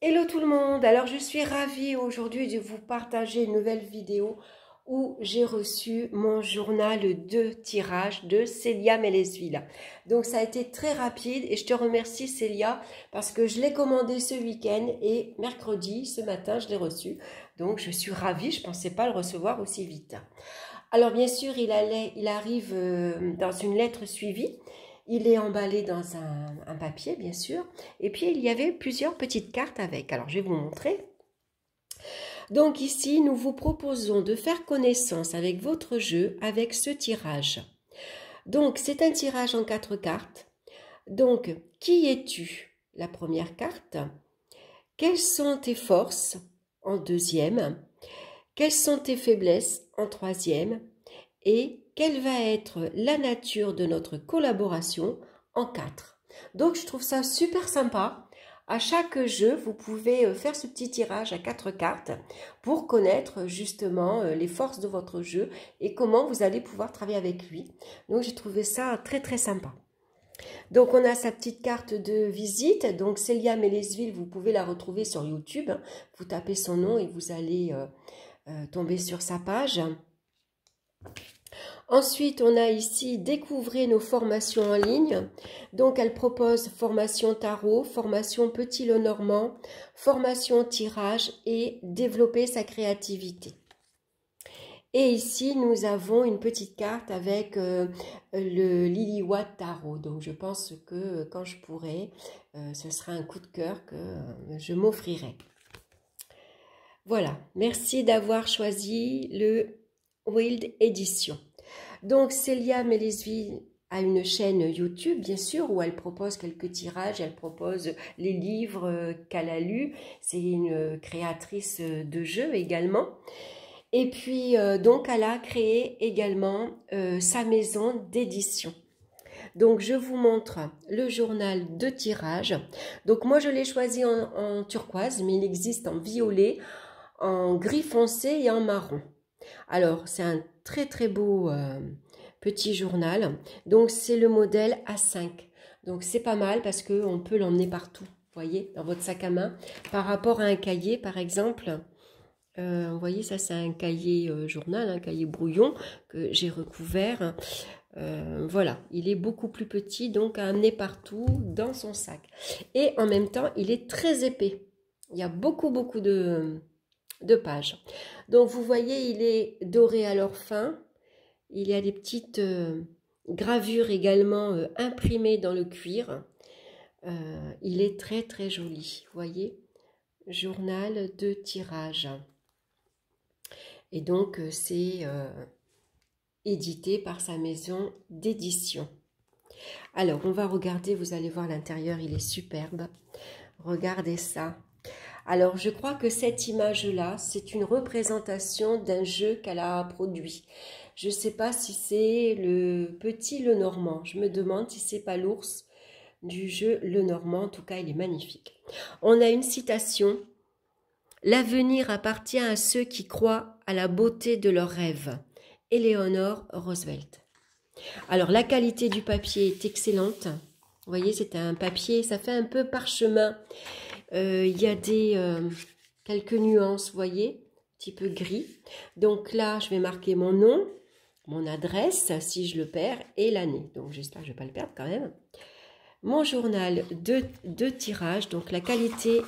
Hello tout le monde, alors je suis ravie aujourd'hui de vous partager une nouvelle vidéo où j'ai reçu mon journal de tirage de Célia Mélesville. Donc ça a été très rapide et je te remercie Célia parce que je l'ai commandé ce week-end et mercredi, ce matin, je l'ai reçu. Donc je suis ravie, je ne pensais pas le recevoir aussi vite. Alors bien sûr, il arrive dans une lettre suivie. Il est emballé dans un papier, bien sûr. Et puis, il y avait plusieurs petites cartes avec. Alors, je vais vous montrer. Donc ici, nous vous proposons de faire connaissance avec votre jeu avec ce tirage. Donc, c'est un tirage en 4 cartes. Donc, qui es-tu? La première carte. Quelles sont tes forces? En deuxième. Quelles sont tes faiblesses? En troisième. Et quelle va être la nature de notre collaboration en 4. Donc, je trouve ça super sympa. À chaque jeu, vous pouvez faire ce petit tirage à 4 cartes pour connaître justement les forces de votre jeu et comment vous allez pouvoir travailler avec lui. Donc, j'ai trouvé ça très, très sympa. Donc, on a sa petite carte de visite. Donc, Célia Mélesville, vous pouvez la retrouver sur YouTube. Vous tapez son nom et vous allez tomber sur sa page. Ensuite, on a ici « Découvrez nos formations en ligne ». Donc, elle propose formation tarot, formation Petit Lenormand, formation tirage et développer sa créativité. Et ici, nous avons une petite carte avec le Lily-Watt Tarot. Donc, je pense que quand je pourrai, ce sera un coup de cœur que je m'offrirai. Voilà, merci d'avoir choisi le Wild Edition. Donc, Célia Mélesville a une chaîne YouTube, bien sûr, où elle propose quelques tirages, elle propose les livres qu'elle a lus. C'est une créatrice de jeux également. Et puis, donc, elle a créé également sa maison d'édition. Donc, je vous montre le journal de tirage. Donc, moi, je l'ai choisi en turquoise, mais il existe en violet, en gris foncé et en marron. Alors, c'est un très très beau petit journal. Donc, c'est le modèle A5. Donc, c'est pas mal parce qu'on peut l'emmener partout, vous voyez, dans votre sac à main. Par rapport à un cahier, par exemple, vous voyez, ça c'est un cahier journal, un cahier brouillon que j'ai recouvert. Voilà, il est beaucoup plus petit, donc à amener partout dans son sac. Et en même temps, il est très épais. Il y a beaucoup de pages. Donc, vous voyez, il est doré à leur fin. Il y a des petites gravures également imprimées dans le cuir. Il est très, très joli. Vous voyez, journal de tirage. Et donc, c'est édité par sa maison d'édition. Alors, on va regarder, vous allez voir l'intérieur, il est superbe. Regardez ça. Alors, je crois que cette image-là, c'est une représentation d'un jeu qu'elle a produit. Je ne sais pas si c'est le Petit Lenormand. Je me demande si c'est pas l'ours du jeu Lenormand. En tout cas, il est magnifique. On a une citation. « L'avenir appartient à ceux qui croient à la beauté de leurs rêves. » Eleanor Roosevelt. Alors, la qualité du papier est excellente. Vous voyez, c'est un papier, ça fait un peu parchemin. Il y a quelques nuances, vous voyez, un petit peu gris. Donc là, je vais marquer mon nom, mon adresse, si je le perds, et l'année. Donc j'espère que je ne vais pas le perdre quand même. Mon journal de tirage, donc la qualité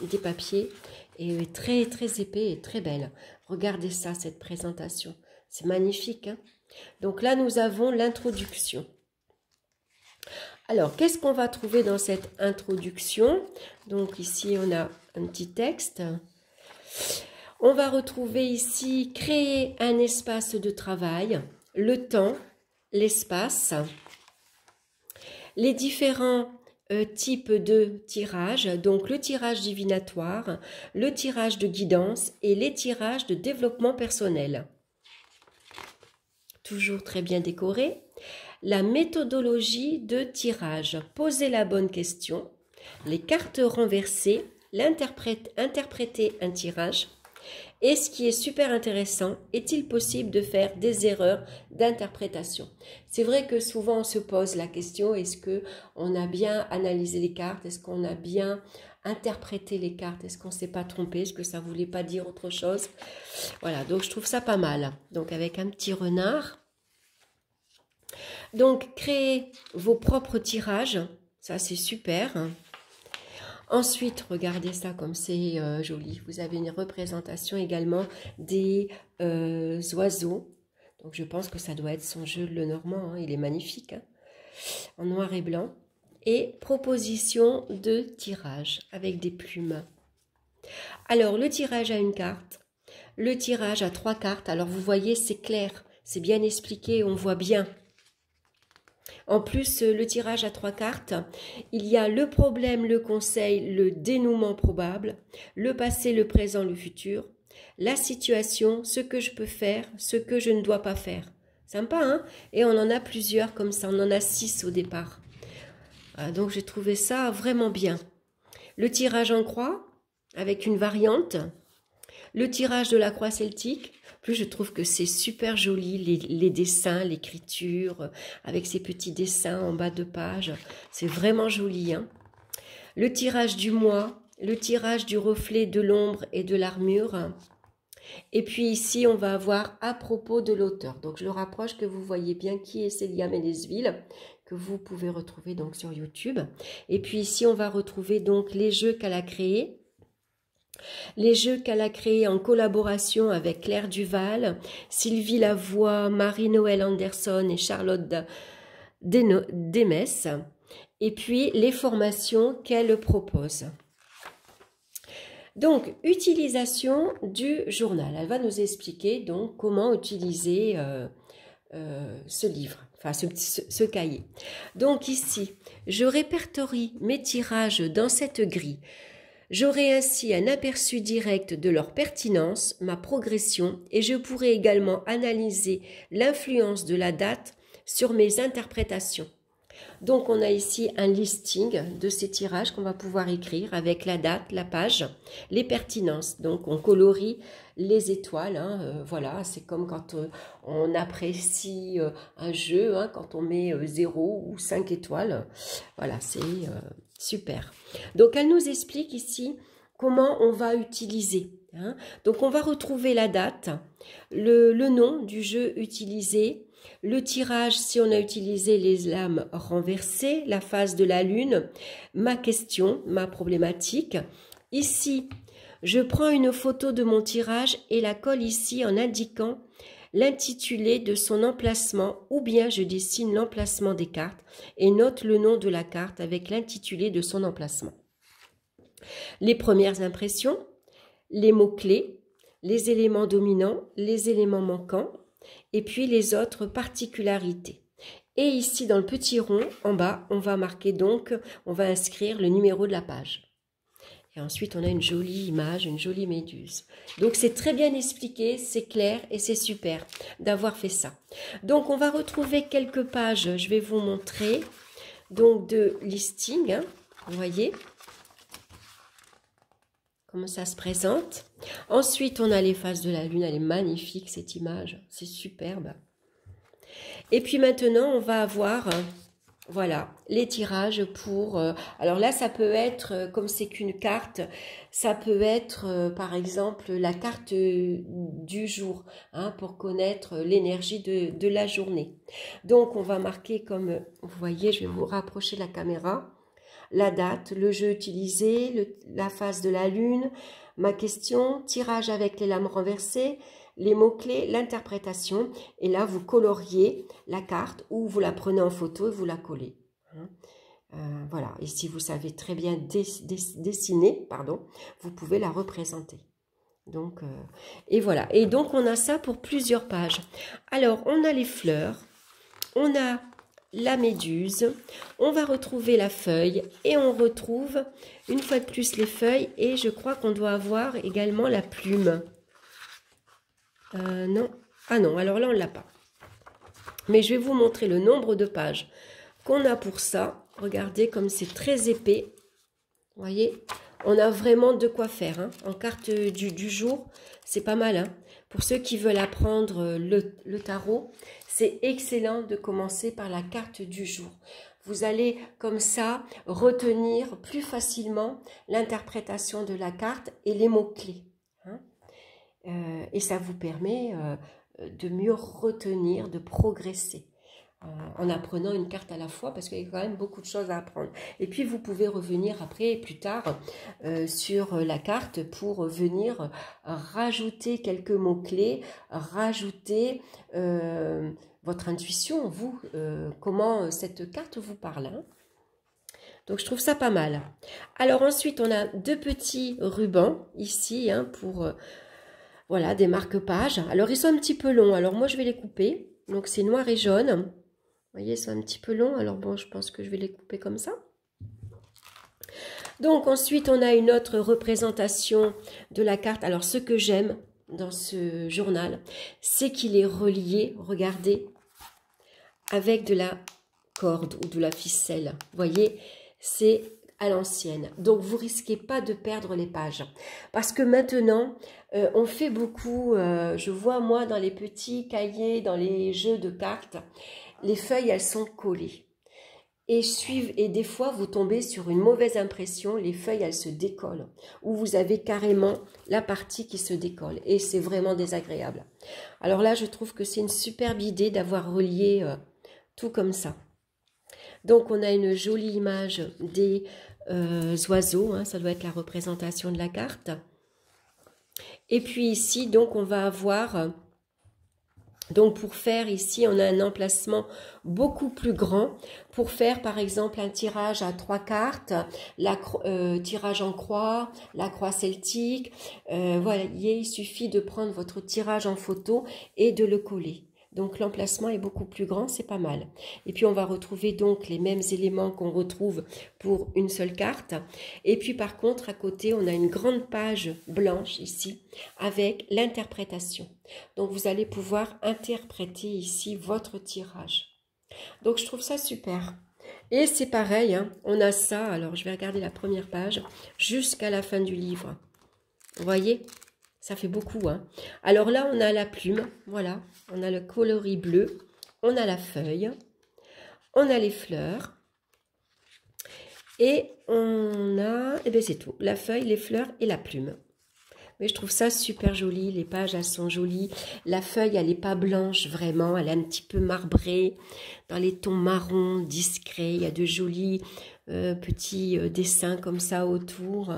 des papiers est très très épais et très belle. Regardez ça, cette présentation. C'est magnifique, hein? Donc là, nous avons l'introduction. Alors, qu'est-ce qu'on va trouver dans cette introduction? Donc ici, on a un petit texte. On va retrouver ici « Créer un espace de travail », le temps, l'espace, les différents types de tirages, donc le tirage divinatoire, le tirage de guidance et les tirages de développement personnel. Toujours très bien décoré. La méthodologie de tirage, poser la bonne question, les cartes renversées, interpréter un tirage. Et ce qui est super intéressant, est-il possible de faire des erreurs d'interprétation? C'est vrai que souvent on se pose la question, est-ce qu'on a bien analysé les cartes? Est-ce qu'on a bien interpréter les cartes. Est-ce qu'on ne s'est pas trompé? Est-ce que ça ne voulait pas dire autre chose? Voilà, donc je trouve ça pas mal. Donc avec un petit renard. Donc créez vos propres tirages. Ça, c'est super. Ensuite, regardez ça comme c'est joli. Vous avez une représentation également des oiseaux. Donc je pense que ça doit être son jeu Lenormand. Hein. Il est magnifique. Hein, en noir et blanc. Et proposition de tirage avec des plumes. Alors, le tirage à une carte. Le tirage à 3 cartes. Alors, vous voyez, c'est clair. C'est bien expliqué. On voit bien. En plus, le tirage à 3 cartes, il y a le problème, le conseil, le dénouement probable, le passé, le présent, le futur, la situation, ce que je peux faire, ce que je ne dois pas faire. Sympa, hein? Et on en a plusieurs comme ça, on en a 6 au départ. Donc j'ai trouvé ça vraiment bien. Le tirage en croix, avec une variante. Le tirage de la croix celtique. Plus je trouve que c'est super joli, les dessins, l'écriture, avec ces petits dessins en bas de page. C'est vraiment joli. Hein. Le tirage du mois, le tirage du reflet de l'ombre et de l'armure. Et puis ici, on va avoir à propos de l'auteur. Donc je le rapproche, que vous voyez bien qui est Célia Ménézville, que vous pouvez retrouver donc sur YouTube. Et puis ici, on va retrouver donc les jeux qu'elle a créés. Les jeux qu'elle a créés en collaboration avec Claire Duval, Sylvie Lavoie, Marie-Noël Anderson et Charlotte Demès. Et puis les formations qu'elle propose. Donc, utilisation du journal. Elle va nous expliquer donc comment utiliser ce livre, enfin ce cahier. Donc ici, je répertorie mes tirages dans cette grille. J'aurai ainsi un aperçu direct de leur pertinence, ma progression, et je pourrai également analyser l'influence de la date sur mes interprétations. Donc on a ici un listing de ces tirages qu'on va pouvoir écrire avec la date, la page, les pertinences. Donc on colorie les étoiles, hein, voilà, c'est comme quand on apprécie un jeu, hein, quand on met 0 ou 5 étoiles. Voilà, c'est super. Donc elle nous explique ici comment on va utiliser. Hein. Donc on va retrouver la date, le nom du jeu utilisé, le tirage si on a utilisé les lames renversées, la phase de la lune, ma question, ma problématique. Ici, je prends une photo de mon tirage et la colle ici en indiquant l'intitulé de son emplacement ou bien je dessine l'emplacement des cartes et note le nom de la carte avec l'intitulé de son emplacement. Les premières impressions, les mots-clés, les éléments dominants, les éléments manquants, et puis les autres particularités. Et ici, dans le petit rond, en bas, on va marquer donc, on va inscrire le numéro de la page. Et ensuite, on a une jolie image, une jolie méduse. Donc, c'est très bien expliqué, c'est clair et c'est super d'avoir fait ça. Donc, on va retrouver quelques pages, je vais vous montrer, donc de listing, hein, vous voyez comment ça se présente. Ensuite, on a les phases de la lune. Elle est magnifique, cette image. C'est superbe. Et puis maintenant, on va avoir, voilà, les tirages pour... alors là, ça peut être, comme c'est qu'une carte, ça peut être, par exemple, la carte du jour, hein, pour connaître l'énergie de la journée. Donc, on va marquer comme, vous voyez, je vais vous rapprocher la caméra. La date, le jeu utilisé, la phase de la lune, ma question, tirage avec les lames renversées, les mots-clés, l'interprétation. Et là, vous coloriez la carte ou vous la prenez en photo et vous la collez. Voilà. Et si vous savez très bien dessiner, pardon, vous pouvez la représenter. Donc, et voilà. Et donc, on a ça pour plusieurs pages. Alors, on a les fleurs, on a la méduse, on va retrouver la feuille et on retrouve une fois de plus les feuilles et je crois qu'on doit avoir également la plume. Non, ah non, alors là on ne l'a pas. Mais je vais vous montrer le nombre de pages qu'on a pour ça. Regardez comme c'est très épais. Vous voyez, on a vraiment de quoi faire. Hein. En carte du jour, c'est pas mal. Hein. Pour ceux qui veulent apprendre le tarot, c'est excellent de commencer par la carte du jour. vous allez comme ça retenir plus facilement l'interprétation de la carte et les mots-clés. Hein. Et ça vous permet de mieux retenir, de progresser en apprenant une carte à la fois, parce qu'il y a quand même beaucoup de choses à apprendre. Et puis vous pouvez revenir après, plus tard, sur la carte pour venir rajouter quelques mots-clés, rajouter votre intuition, vous, comment cette carte vous parle. Hein. Donc je trouve ça pas mal. Alors ensuite, on a 2 petits rubans ici hein, pour voilà, des marque-pages. Alors ils sont un petit peu longs, alors moi je vais les couper. Donc c'est noir et jaune. Vous voyez, c'est un petit peu long, alors bon, je pense que je vais les couper comme ça. Donc ensuite, on a une autre représentation de la carte. Alors ce que j'aime dans ce journal, c'est qu'il est relié, regardez, avec de la corde ou de la ficelle. Vous voyez, c'est à l'ancienne. Donc vous risquez pas de perdre les pages. Parce que maintenant, on fait beaucoup, je vois moi dans les petits cahiers, dans les jeux de cartes, les feuilles, elles sont collées. Et des fois, vous tombez sur une mauvaise impression, les feuilles, elles se décollent. Ou vous avez carrément la partie qui se décolle. Et c'est vraiment désagréable. Alors là, je trouve que c'est une superbe idée d'avoir relié tout comme ça. Donc, on a une jolie image des oiseaux. Hein, ça doit être la représentation de la carte. Et puis ici, donc, on va avoir... Donc pour faire ici, on a un emplacement beaucoup plus grand pour faire par exemple un tirage à 3 cartes, tirage en croix, la croix celtique. Voilà, il suffit de prendre votre tirage en photo et de le coller. Donc l'emplacement est beaucoup plus grand, c'est pas mal. Et puis on va retrouver donc les mêmes éléments qu'on retrouve pour une seule carte. Et puis par contre, à côté, on a une grande page blanche ici avec l'interprétation. Donc vous allez pouvoir interpréter ici votre tirage. Donc je trouve ça super. Et c'est pareil, hein, on a ça, alors je vais regarder la première page, jusqu'à la fin du livre. Vous voyez ? Ça fait beaucoup, hein. Alors là, on a la plume, voilà. On a le coloris bleu, on a la feuille, on a les fleurs. Et on a, eh bien c'est tout, la feuille, les fleurs et la plume. Mais je trouve ça super joli, les pages, elles sont jolies. La feuille, elle n'est pas blanche, vraiment, elle est un petit peu marbrée, dans les tons marrons, discrets. Il y a de jolis petits dessins comme ça autour.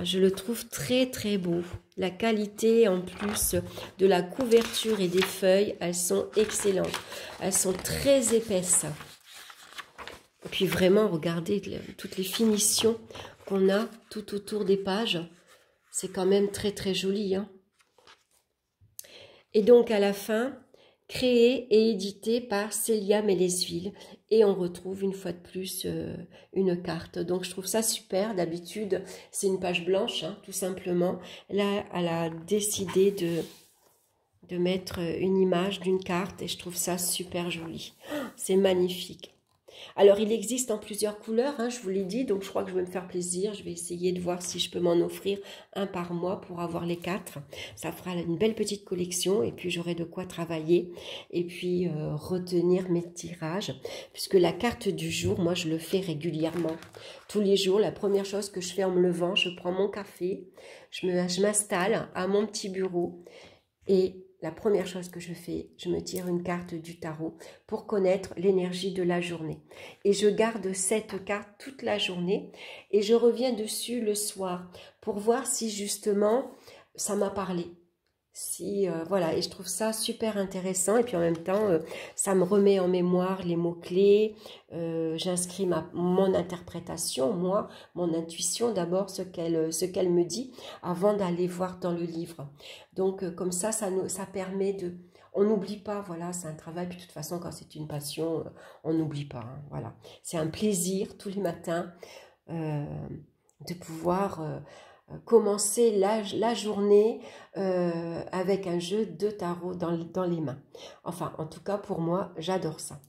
Je le trouve très très beau. La qualité en plus de la couverture et des feuilles, elles sont excellentes. Elles sont très épaisses. Et puis vraiment, regardez toutes les finitions qu'on a tout autour des pages. C'est quand même très très joli. Hein. Et donc à la fin, créé et édité par Célia Mélesville. Et on retrouve une fois de plus une carte. Donc je trouve ça super. D'habitude, c'est une page blanche, hein, tout simplement. Là, elle a décidé de mettre une image d'une carte et je trouve ça super joli. C'est magnifique. Alors, il existe en plusieurs couleurs, hein, je vous l'ai dit, donc je crois que je vais me faire plaisir. Je vais essayer de voir si je peux m'en offrir un par mois pour avoir les 4. Ça fera une belle petite collection et puis j'aurai de quoi travailler et puis retenir mes tirages. Puisque la carte du jour, moi, je le fais régulièrement. Tous les jours, la première chose que je fais en me levant, je prends mon café, je m'installe à mon petit bureau et... la première chose que je fais, je me tire une carte du tarot pour connaître l'énergie de la journée. Et je garde cette carte toute la journée et je reviens dessus le soir pour voir si justement ça m'a parlé. Si, voilà, et je trouve ça super intéressant et puis en même temps, ça me remet en mémoire les mots-clés, j'inscris mon interprétation, moi, mon intuition d'abord, ce qu'elle me dit avant d'aller voir dans le livre. Donc comme ça permet de... On n'oublie pas, voilà, c'est un travail, puis de toute façon quand c'est une passion, on n'oublie pas, hein, voilà. C'est un plaisir tous les matins de pouvoir... commencer la journée avec un jeu de tarot dans les mains. Enfin, en tout cas, pour moi, j'adore ça.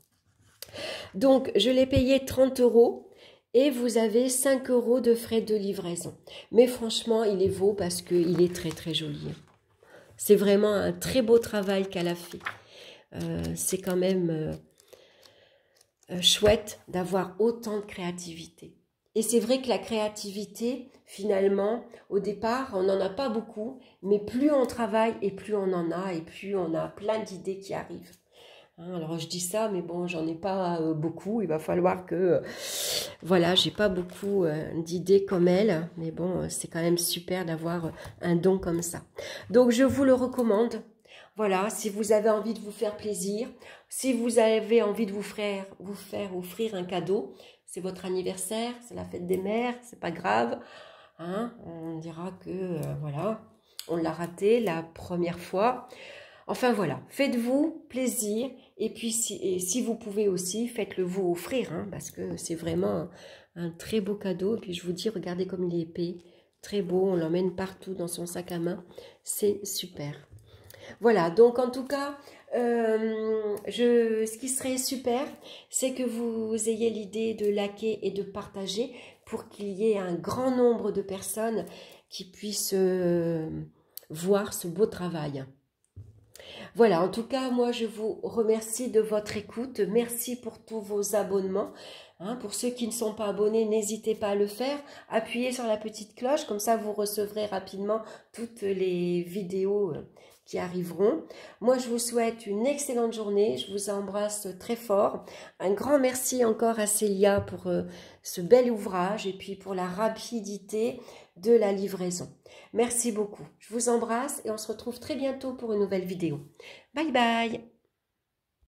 Donc, je l'ai payé 30 € et vous avez 5 € de frais de livraison. Mais franchement, il est beau parce qu'il est très, très joli. C'est vraiment un très beau travail qu'elle a fait. C'est quand même... chouette d'avoir autant de créativité. Et c'est vrai que la créativité, finalement, au départ, on n'en a pas beaucoup, mais plus on travaille et plus on en a, et plus on a plein d'idées qui arrivent. Alors je dis ça, mais bon, j'en ai pas beaucoup. Il va falloir que, voilà, j'ai pas beaucoup d'idées comme elle, mais bon, c'est quand même super d'avoir un don comme ça. Donc je vous le recommande. Voilà, si vous avez envie de vous faire plaisir, si vous avez envie de vous faire offrir un cadeau, c'est votre anniversaire, c'est la fête des mères, c'est pas grave. Hein, on dira que voilà, on l'a raté la première fois. Enfin voilà, faites-vous plaisir et puis si vous pouvez aussi, faites-le vous offrir, hein, parce que c'est vraiment un très beau cadeau. Et puis je vous dis, regardez comme il est épais, très beau, on l'emmène partout dans son sac à main, c'est super. Voilà, donc en tout cas, ce qui serait super, c'est que vous ayez l'idée de liker et de partager pour qu'il y ait un grand nombre de personnes qui puissent voir ce beau travail. Voilà, en tout cas, moi, je vous remercie de votre écoute. Merci pour tous vos abonnements. Hein, pour ceux qui ne sont pas abonnés, n'hésitez pas à le faire. Appuyez sur la petite cloche, comme ça, vous recevrez rapidement toutes les vidéos qui arriveront. Moi, je vous souhaite une excellente journée. Je vous embrasse très fort. Un grand merci encore à Célia pour ce bel ouvrage et puis pour la rapidité de la livraison. Merci beaucoup. Je vous embrasse et on se retrouve très bientôt pour une nouvelle vidéo. Bye bye!